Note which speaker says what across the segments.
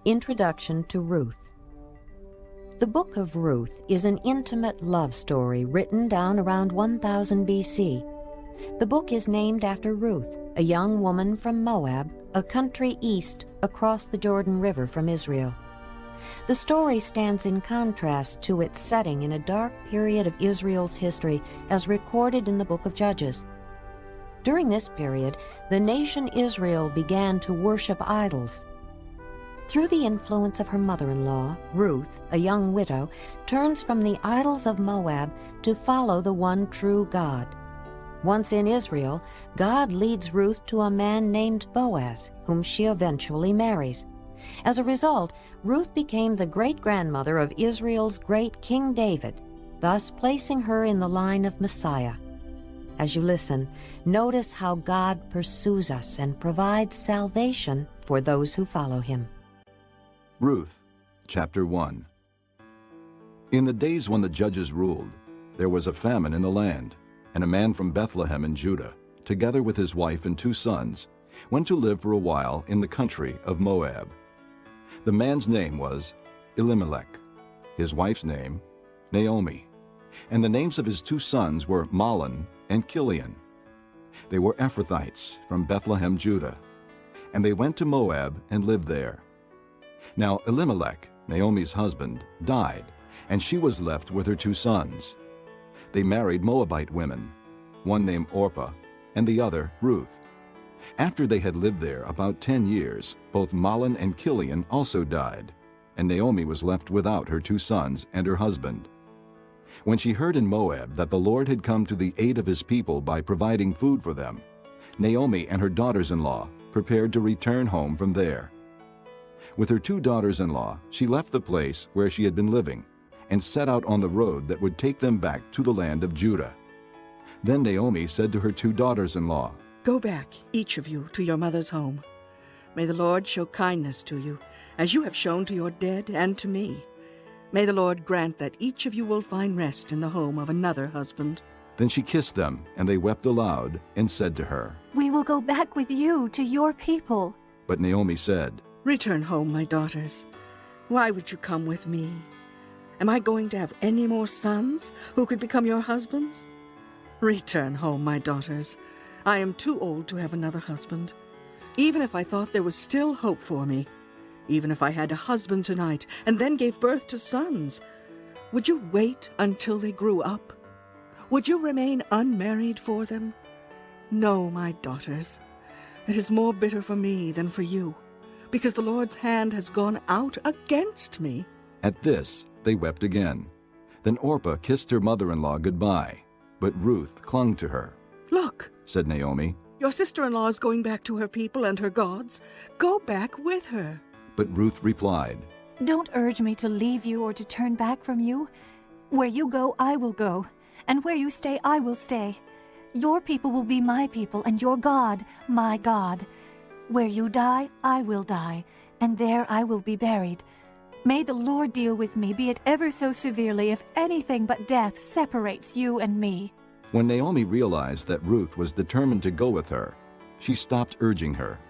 Speaker 1: Introduction to Ruth. The book of Ruth is an intimate love story written down around 1000 BC. The book is named after Ruth, a young woman from Moab, a country east across the Jordan River from Israel. The story stands in contrast to its setting in a dark period of Israel's history as recorded in the book of Judges. During this period, the nation Israel began to worship idols. Through the influence of her mother-in-law, Ruth, a young widow, turns from the idols of Moab to follow the one true God. Once in Israel, God leads Ruth to a man named Boaz, whom she eventually marries. As a result, Ruth became the great-grandmother of Israel's great King David, thus placing her in the line of Messiah. As you listen, notice how God pursues us and provides salvation for those who follow him.
Speaker 2: Ruth, chapter 1. In the days when the judges ruled, there was a famine in the land, and a man from Bethlehem in Judah, together with his wife and 2 sons, went to live for a while in the country of Moab. The man's name was Elimelech, his wife's name Naomi, and the names of his 2 sons were Mahlon and Chilion. They were Ephrathites from Bethlehem, Judah, and they went to Moab and lived there. Now Elimelech, Naomi's husband, died, and she was left with her 2 sons. They married Moabite women, one named Orpah and the other Ruth. After they had lived there about 10 years, both Mahlon and Chilion also died, and Naomi was left without her 2 sons and her husband. When she heard in Moab that the Lord had come to the aid of his people by providing food for them, Naomi and her daughters-in-law prepared to return home from there. With her 2 daughters-in-law, she left the place where she had been living and set out on the road that would take them back to the land of Judah. Then Naomi said to her 2 daughters-in-law,
Speaker 3: "Go back, each of you, to your mother's home. May the Lord show kindness to you, as you have shown to your dead and to me. May the Lord grant that each of you will find rest in the home of another husband."
Speaker 2: Then she kissed them, and they wept aloud and said to her,
Speaker 4: "We will go back with you to your people."
Speaker 2: But Naomi said,
Speaker 3: "Return home, my daughters. Why would you come with me? Am I going to have any more sons who could become your husbands? Return home, my daughters. I am too old to have another husband. Even if I thought there was still hope for me, even if I had a husband tonight and then gave birth to sons, would you wait until they grew up? Would you remain unmarried for them? No, my daughters. It is more bitter for me than for you, because the Lord's hand has gone out against me."
Speaker 2: At this they wept again. Then Orpah kissed her mother-in-law goodbye, but Ruth clung to her.
Speaker 3: "Look,"
Speaker 2: said Naomi.
Speaker 3: "your sister-in-law is going back to her people and her gods. Go back with her."
Speaker 2: But Ruth replied,
Speaker 4: "Don't urge me to leave you or to turn back from you. Where you go, I will go, and where you stay, I will stay. Your people will be my people, and your God, my God. Where you die, I will die, and there I will be buried. May the Lord deal with me, be it ever so severely, if anything but death separates you and me."
Speaker 2: When Naomi realized that Ruth was determined to go with her, she stopped urging her.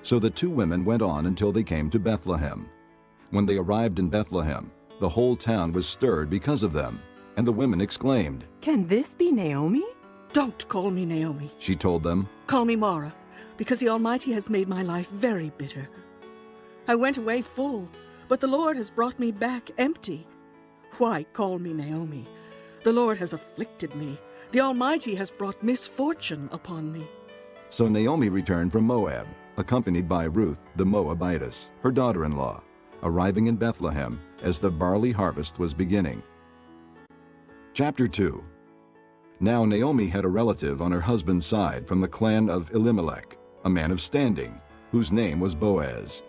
Speaker 2: So the 2 women went on until they came to Bethlehem. When they arrived in Bethlehem, the whole town was stirred because of them, and the women exclaimed,
Speaker 5: "Can this be Naomi?"
Speaker 3: "Don't call me Naomi.
Speaker 2: she told them.
Speaker 3: Call me Mara, because the Almighty has made my life very bitter. I went away full, but the Lord has brought me back empty. Why call me Naomi? The Lord has afflicted me. The Almighty has brought misfortune upon me."
Speaker 2: So Naomi returned from Moab, accompanied by Ruth the Moabitess, her daughter-in-law, arriving in Bethlehem as the barley harvest was beginning. Chapter 2. Now Naomi had a relative on her husband's side from the clan of Elimelech, a man of standing, whose name was Boaz.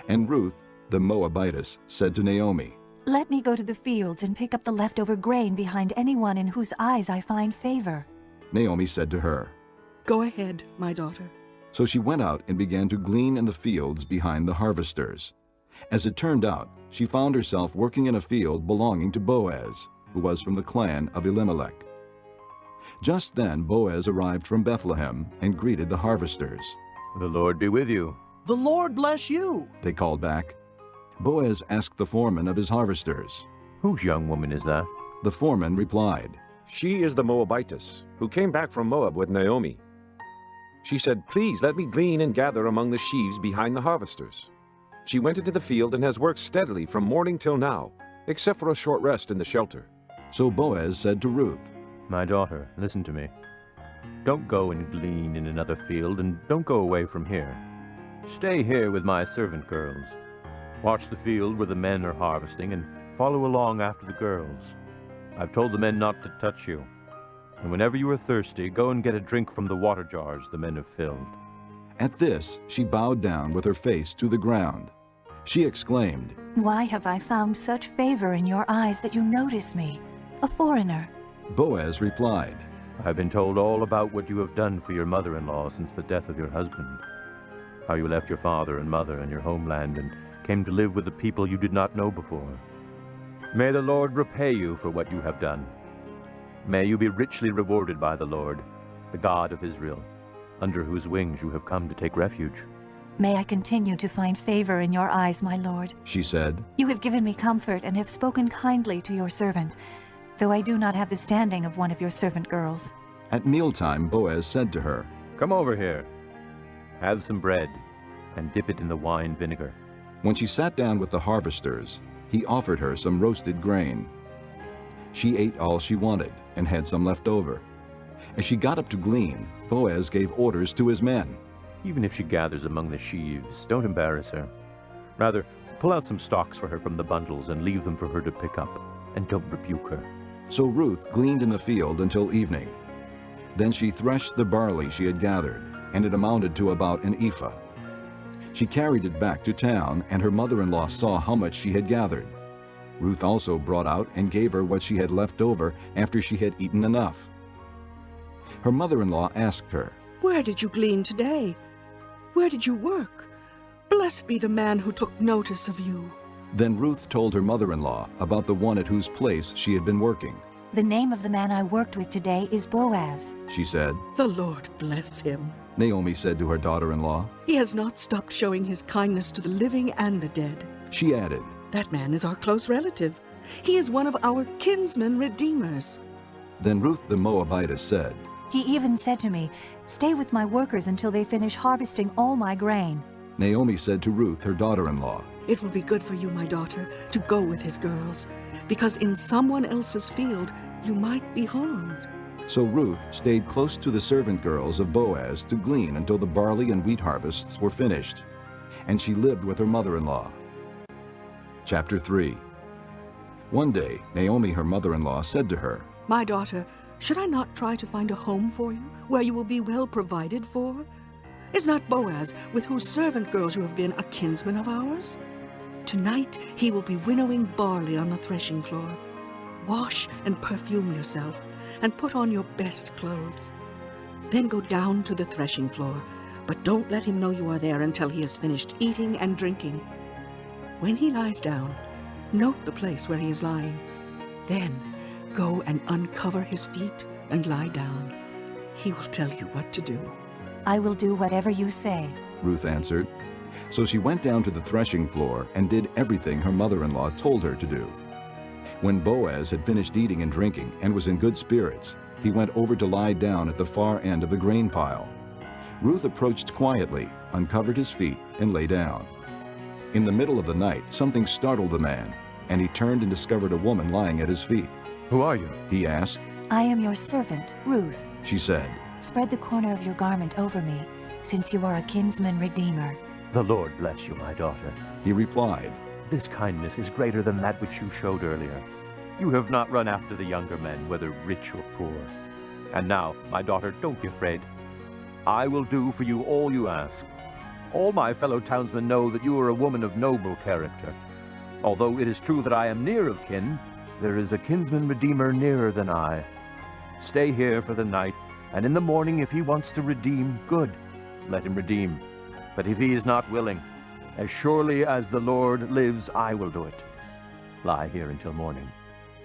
Speaker 2: And Ruth the Moabitess said to Naomi,
Speaker 4: "Let me go to the fields and pick up the leftover grain behind anyone in whose eyes I find favor."
Speaker 2: Naomi said to her.
Speaker 3: "Go ahead, my daughter."
Speaker 2: So she went out and began to glean in the fields behind the harvesters. As it turned out, she found herself working in a field belonging to Boaz, who was from the clan of Elimelech. Just then Boaz arrived from Bethlehem and greeted the harvesters.
Speaker 6: "The Lord be with you."
Speaker 7: "The Lord bless you."
Speaker 2: They called back. Boaz asked the foreman of his harvesters.
Speaker 5: Whose young woman is that?
Speaker 2: The foreman replied,
Speaker 6: She is the Moabitess, who came back from Moab with Naomi. She said, Please let me glean and gather among the sheaves behind the harvesters. She went into the field and has worked steadily from morning till now, except for a short rest in the shelter.
Speaker 2: So Boaz said to Ruth,
Speaker 5: My daughter, listen to me. Don't go and glean in another field, and don't go away from here. Stay here with my servant girls. Watch the field where the men are harvesting, and follow along after the girls. I've told the men not to touch you. And whenever you are thirsty, go and get a drink from the water jars the men have filled.
Speaker 2: At this, she bowed down with her face to the ground. She exclaimed,
Speaker 4: Why have I found such favor in your eyes that you notice me, a foreigner?
Speaker 2: Boaz replied,
Speaker 5: I've been told all about what you have done for your mother-in-law since the death of your husband. How you left your father and mother and your homeland and came to live with the people you did not know before. May the Lord repay you for what you have done. May you be richly rewarded by the Lord, the God of Israel, under whose wings you have come to take refuge.
Speaker 4: May I continue to find favor in your eyes, my lord.
Speaker 2: she said.
Speaker 4: You have given me comfort and have spoken kindly to your servant, though I do not have the standing of one of your servant girls.
Speaker 2: At mealtime, Boaz said to her,
Speaker 5: Come over here. Have some bread and dip it in the wine vinegar.
Speaker 2: When she sat down with the harvesters, he offered her some roasted grain. She ate all she wanted and had some left over. As she got up to glean, Boaz gave orders to his men.
Speaker 5: Even if she gathers among the sheaves, don't embarrass her. Rather, pull out some stalks for her from the bundles and leave them for her to pick up, and don't rebuke her.
Speaker 2: So Ruth gleaned in the field until evening. Then she threshed the barley she had gathered, and it amounted to about an ephah. She carried it back to town, and her mother-in-law saw how much she had gathered. Ruth also brought out and gave her what she had left over after she had eaten enough. Her mother-in-law asked her,
Speaker 3: Where did you glean today? Where did you work? Blessed be the man who took notice of you.
Speaker 2: Then Ruth told her mother-in-law about the one at whose place she had been working.
Speaker 4: The name of the man I worked with today is Boaz.
Speaker 2: She said.
Speaker 3: The Lord bless him.
Speaker 2: Naomi said to her daughter-in-law.
Speaker 3: He has not stopped showing his kindness to the living and the dead.
Speaker 2: She added,
Speaker 3: That man is our close relative. He is one of our kinsman redeemers.
Speaker 2: Then Ruth the Moabitess said,
Speaker 4: He even said to me, Stay with my workers until they finish harvesting all my grain.
Speaker 2: Naomi said to Ruth, her daughter-in-law,
Speaker 3: It will be good for you, my daughter, to go with his girls, because in someone else's field you might be harmed.
Speaker 2: So Ruth stayed close to the servant girls of Boaz to glean until the barley and wheat harvests were finished, and she lived with her mother-in-law. Chapter 3. One day, Naomi, her mother-in-law, said to her,
Speaker 3: My daughter, should I not try to find a home for you, where you will be well provided for? Is not Boaz, with whose servant girls you have been, a kinsman of ours? Tonight he will be winnowing barley on the threshing floor. Wash and perfume yourself, and put on your best clothes. Then go down to the threshing floor, but don't let him know you are there until he has finished eating and drinking. When he lies down, note the place where he is lying. Then go and uncover his feet and lie down. He will tell you what to do.
Speaker 4: I will do whatever you say.
Speaker 2: Ruth answered. So she went down to the threshing floor and did everything her mother-in-law told her to do. When Boaz had finished eating and drinking and was in good spirits, he went over to lie down at the far end of the grain pile. Ruth approached quietly, uncovered his feet, and lay down. In the middle of the night, something startled the man, and he turned and discovered a woman lying at his feet.
Speaker 5: Who are you?
Speaker 2: He asked.
Speaker 4: I am your servant, Ruth.
Speaker 2: She said.
Speaker 4: Spread the corner of your garment over me, since you are a kinsman redeemer.
Speaker 5: The Lord bless you, my daughter.
Speaker 2: He replied.
Speaker 5: This kindness is greater than that which you showed earlier. You have not run after the younger men, whether rich or poor. And now, my daughter, don't be afraid. I will do for you all you ask. All my fellow townsmen know that you are a woman of noble character. Although it is true that I am near of kin, there is a kinsman redeemer nearer than I. Stay here for the night, and in the morning if he wants to redeem, good, let him redeem. But if he is not willing, as surely as the Lord lives, I will do it. Lie here until morning.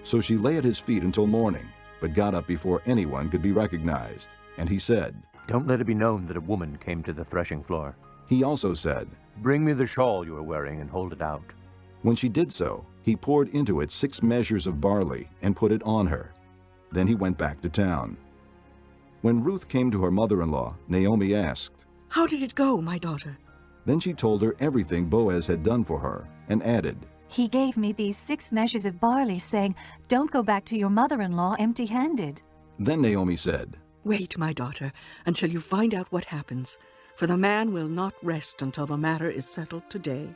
Speaker 2: So she lay at his feet until morning, but got up before anyone could be recognized. And he said,
Speaker 5: Don't let it be known that a woman came to the threshing floor.
Speaker 2: He also said,
Speaker 5: Bring me the shawl you are wearing and hold it out.
Speaker 2: When she did so, he poured into it 6 measures of barley and put it on her. Then he went back to town. When Ruth came to her mother-in-law, Naomi asked,
Speaker 3: "How did it go, my daughter?"
Speaker 2: Then she told her everything Boaz had done for her, and added,
Speaker 4: He gave me these 6 measures of barley, saying, Don't go back to your mother-in-law empty-handed.
Speaker 2: Then Naomi said,
Speaker 3: "Wait, my daughter, until you find out what happens, for the man will not rest until the matter is settled today."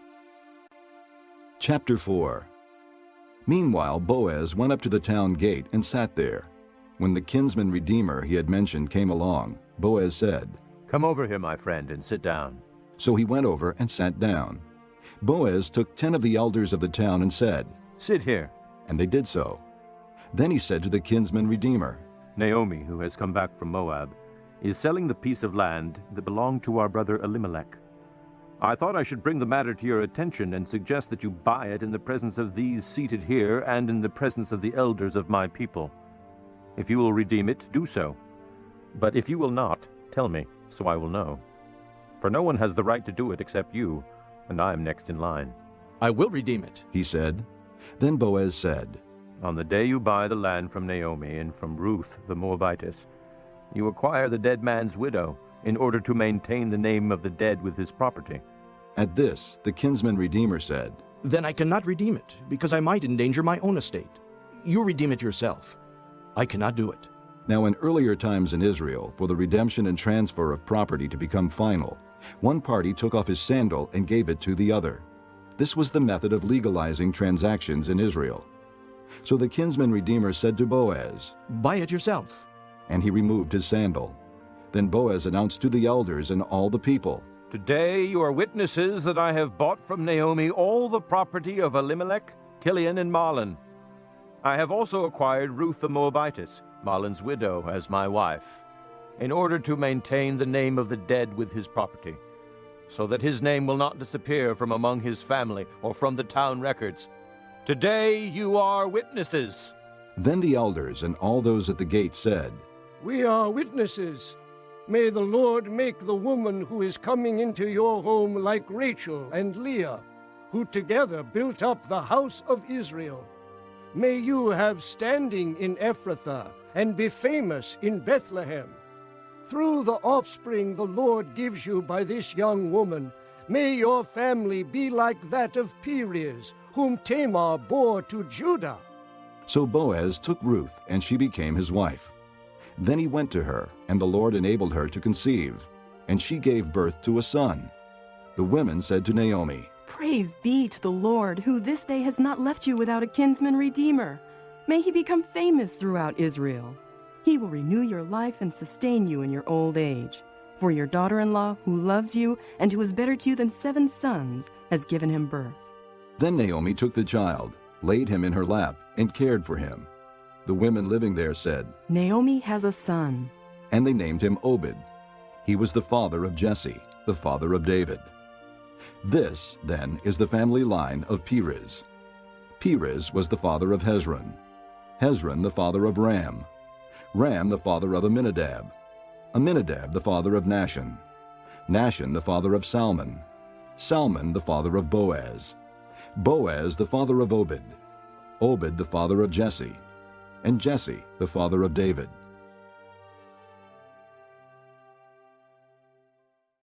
Speaker 2: Chapter 4. Meanwhile Boaz went up to the town gate and sat there. When the kinsman redeemer he had mentioned came along, Boaz said,
Speaker 5: Come over here, my friend, and sit down.
Speaker 2: So he went over and sat down. Boaz took 10 of the elders of the town and said,
Speaker 5: Sit here.
Speaker 2: and they did so. Then he said to the kinsman redeemer,
Speaker 5: Naomi, who has come back from Moab, is selling the piece of land that belonged to our brother Elimelech. I thought I should bring the matter to your attention and suggest that you buy it in the presence of these seated here and in the presence of the elders of my people. If you will redeem it, do so. But if you will not, tell me, so I will know. For no one has the right to do it except you, and I am next in line.
Speaker 7: I will redeem it.
Speaker 2: he said. Then Boaz said,
Speaker 5: On the day you buy the land from Naomi and from Ruth the Moabitess, you acquire the dead man's widow in order to maintain the name of the dead with his property.
Speaker 2: At this, the kinsman redeemer said,
Speaker 7: Then I cannot redeem it, because I might endanger my own estate. You redeem it yourself. I cannot do it.
Speaker 2: Now in earlier times in Israel, for the redemption and transfer of property to become final, one party took off his sandal and gave it to the other. This was the method of legalizing transactions in Israel. So the kinsman redeemer said to Boaz,
Speaker 7: Buy it yourself.
Speaker 2: and he removed his sandal. Then Boaz announced to the elders and all the people,
Speaker 5: Today you are witnesses that I have bought from Naomi all the property of Elimelech, Kilian, and Mahlon. I have also acquired Ruth the Moabitess, Mahlon's widow, as my wife, in order to maintain the name of the dead with his property, so that his name will not disappear from among his family or from the town records. Today you are witnesses.
Speaker 2: Then the elders and all those at the gate said,
Speaker 8: We are witnesses. May the Lord make the woman who is coming into your home like Rachel and Leah, who together built up the house of Israel. May you have standing in Ephrathah and be famous in Bethlehem. Through the offspring the Lord gives you by this young woman, may your family be like that of Perez, whom Tamar bore to Judah.
Speaker 2: So Boaz took Ruth, and she became his wife. Then he went to her, and the Lord enabled her to conceive, and she gave birth to a son. The women said to Naomi,
Speaker 9: Praise be to the Lord, who this day has not left you without a kinsman redeemer. May he become famous throughout Israel. He will renew your life and sustain you in your old age. For your daughter-in-law, who loves you and who is better to you than 7 sons, has given him birth.
Speaker 2: Then Naomi took the child, laid him in her lap, and cared for him. The women living there said,
Speaker 9: Naomi has a son.
Speaker 2: and they named him Obed. He was the father of Jesse, the father of David. This, then, is the family line of Perez. Perez was the father of Hezron. Hezron the father of Ram. Ram the father of Amminadab. Amminadab the father of Nahshon. Nahshon the father of Salmon. Salmon the father of Boaz. Boaz the father of Obed. Obed the father of Jesse. And Jesse the father of David.